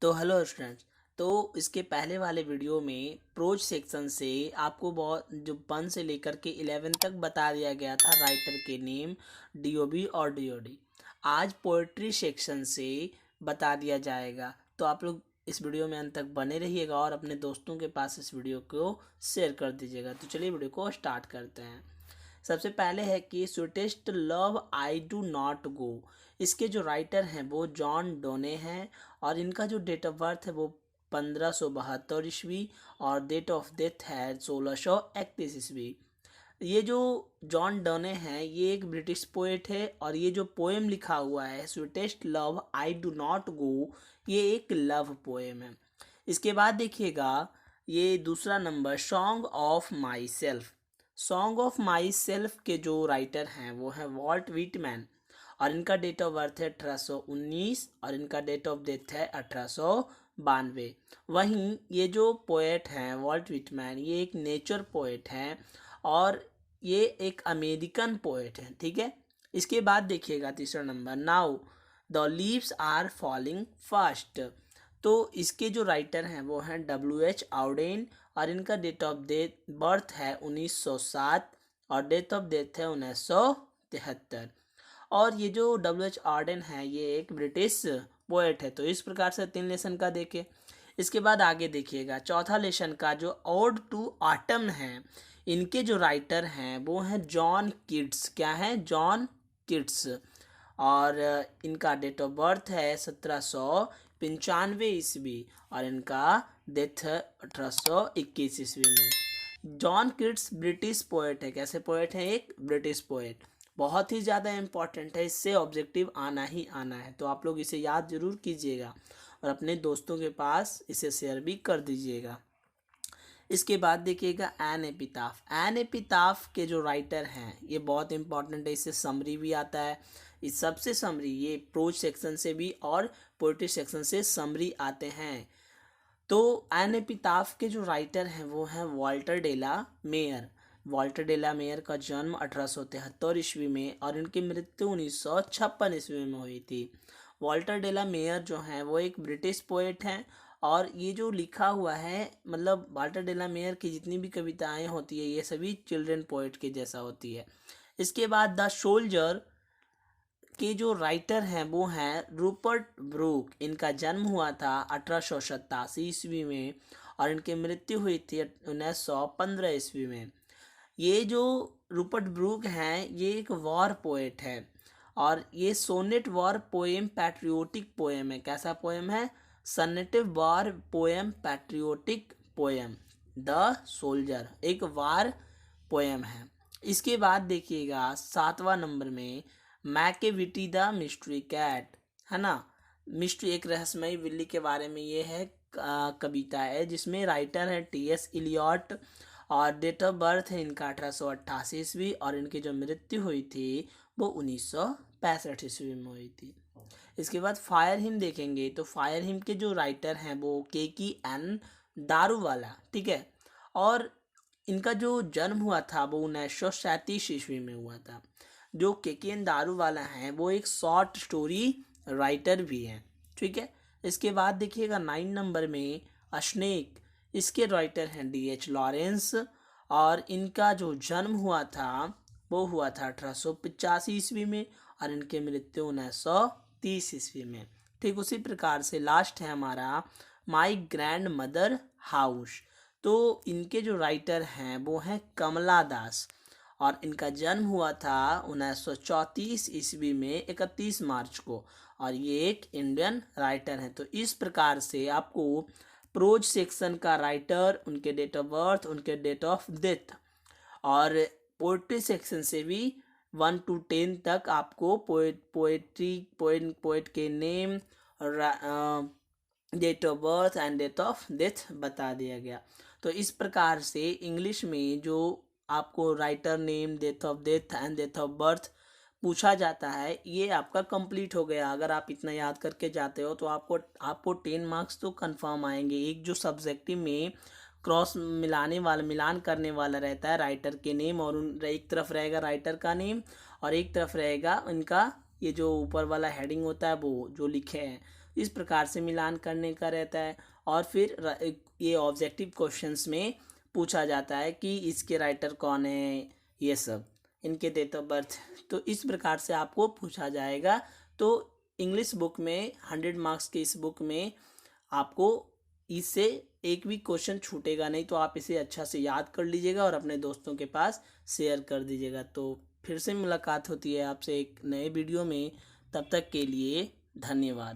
तो hello students. तो इसके पहले वाले वीडियो में प्रोज सेक्शन से आपको बहुत जो 1 से लेकर के 11 तक बता दिया गया था राइटर के नेम, डीओबी और डीओडी। आज पोएट्री सेक्शन से बता दिया जाएगा। तो आप लोग इस वीडियो में अंत तक बने रहिएगा और अपने दोस्तों के पास इस वीडियो को शेयर कर दीजिएगा। तो चलिए वीडियो को स्टार्ट करते हैं। सबसे पहले है कि sweetest love I do not go. इसके जो राइटर हैं वो जॉन डोने हैं और इनका जो डेट ऑफ बर्थ है वो 1572 ईस्वी और डेट ऑफ डेथ है 1631 ईस्वी। ये जो जॉन डोने हैं ये एक ब्रिटिश पोएट है और ये जो पोएम लिखा हुआ है sweetest love I do not go, ये एक लव पोएम है। इसके बाद देखिएगा ये दूसरा number song of my self. Song of my self के जो राइटर हैं वो हैं वॉल्ट विटमैन और इनका डेट ऑफ बर्थ है 1819 और इनका डेट ऑफ डेथ है 1892। वहीं ये जो पोएट हैं वॉल्ट विटमैन ये एक नेचर पोएट हैं और ये एक अमेरिकन पोएट हैं, ठीक है। इसके बाद देखिएगा तीसरा नंबर now the leaves are falling fast. तो इसके जो राइटर हैं वो हैं W.H. आउडेन और इनका डेट ऑफ डेथ बर्थ है 1907 और डेट ऑफ डेथ है 1973। और ये जो W.H. आउडेन है ये एक ब्रिटिश पोएट है। तो इस प्रकार से 3 लेसन का देखे। इसके बाद आगे देखिएगा चौथा लेसन का जो ओड टू ऑटम है, इनके जो राइटर हैं वो हैं जॉन किट्स। क्या है? John Keats. और इनका डेट ऑफ बर्थ है 1795 ईस्वी और इनका डेथ 1821 ईस्वी में। जॉन किट्स ब्रिटिश पोएट है। कैसे पोएट है? एक ब्रिटिश पोएट। बहुत ही ज़्यादा इम्पॉर्टेंट है, इससे ऑब्जेक्टिव आना ही आना है। तो आप लोग इसे याद जरूर कीजिएगा और अपने दोस्तों के पास इसे शेयर भी कर दीजिएगा। इसके बाद देखिएगा एन एपिताफ। एन एपिताफ के जो राइटर हैं ये बहुत इंपॉर्टेंट है, इससे समरी भी आता है। इस सबसे समरी ये प्रोज सेक्शन से भी और पोएट्री सेक्शन से समरी आते हैं। तो एन एपिताफ के जो राइटर हैं वो हैं वॉल्टर डेला मेयर। वॉल्टर डेला मेयर का जन्म 1873 ईस्वी में और इनकी मृत्यु 1956 ईस्वी में हुई थी। वॉल्टर डेला मेयर जो हैं वो एक ब्रिटिश पोएट हैं और ये जो लिखा हुआ है मतलब वॉल्टर डेला मेयर की जितनी भी कविताएं होती है ये सभी चिल्ड्रन पोएट के जैसा होती है। इसके बाद द सोल्जर के जो राइटर हैं वो हैं रूपर्ट ब्रूक। इनका जन्म हुआ था 1887 ईस्वी में और इनकी मृत्यु हुई थी 1915 ईस्वी में। ये जो रूपर्ट ब्रूक हैं ये एक वॉर पोएट है और ये sonnet war poem patriotic poem है। कैसा पोएम है? सनेटिव war poem patriotic poem. The soldier एक वार पोएम है। इसके बाद देखिएगा 7वां नंबर में मैकेविटी द मिस्ट्री कैट, है ना। मिस्ट्री एक रहस्यमयी बिल्ली के बारे में ये है कविता है जिसमें राइटर है T.S. इलियट और डेट ऑफ बर्थ है इनका 1888 ईस्वी और इनकी जो मृत्यु हुई थी वो 1965 ईस्वी में हुई थी। इसके बाद फायर हिम देखेंगे तो फायर हिम के जो राइटर हैं वो KK.N. दारूवाला, ठीक है। और इनका जो जन्म हुआ था वो 1937 ईस्वी में हुआ था। जो KK.N. दारूवाला हैं वो एक शॉर्ट स्टोरी राइटर भी हैं, ठीक है। इसके बाद देखिएगा 9 नंबर में स्नेक। इसके राइटर हैं D.H. लॉरेंस और इनका जो जन्म हुआ था वो हुआ था 1885 ईस्वी में और इनकी मृत्यु 1930 ईस्वी में। ठीक उसी प्रकार से लास्ट है हमारा माई ग्रैंड मदर हाउस। तो इनके जो राइटर हैं वो हैं कमला दास और इनका जन्म हुआ था 1934 ईस्वी में 31 मार्च को और ये एक इंडियन राइटर हैं। तो इस प्रकार से आपको प्रोज सेक्शन का राइटर, उनके डेट ऑफ बर्थ, उनके डेट ऑफ डेथ और पोएट्री सेक्शन से भी 1 to 10 तक आपको पोएट के name, date of birth and date of death बता दिया गया। तो इस प्रकार से इंग्लिश में जो आपको writer name, date of death and date of birth पूछा जाता है ये आपका कंप्लीट हो गया। अगर आप इतना याद करके जाते हो तो आपको 10 मार्क्स तो कंफर्म आएंगे। एक जो सब्जेक्टिव में क्रॉस मिलान करने वाला रहता है राइटर के नेम और एक तरफ रहेगा राइटर का नेम और एक तरफ रहेगा इनका ये जो ऊपर वाला हेडिंग होता है वो जो लिखे हैं इस प्रकार से मिलान करने का रहता है। और फिर ये ऑब्जेक्टिव क्वेश्चंस में पूछा जाता है कि इसके राइटर कौन है, ये सब, इनके डेट ऑफ बर्थ। तो इस प्रकार से आपको पूछा जाएगा। तो इंग्लिश बुक में 100 मार्क्स के इस बुक में आपको इससे एक भी क्वेश्चन छूटेगा नहीं। तो आप इसे अच्छा से याद कर लीजिएगा और अपने दोस्तों के पास शेयर कर दीजिएगा। तो फिर से मुलाकात होती है आपसे एक नए वीडियो में। तब तक के लिए धन्यवाद।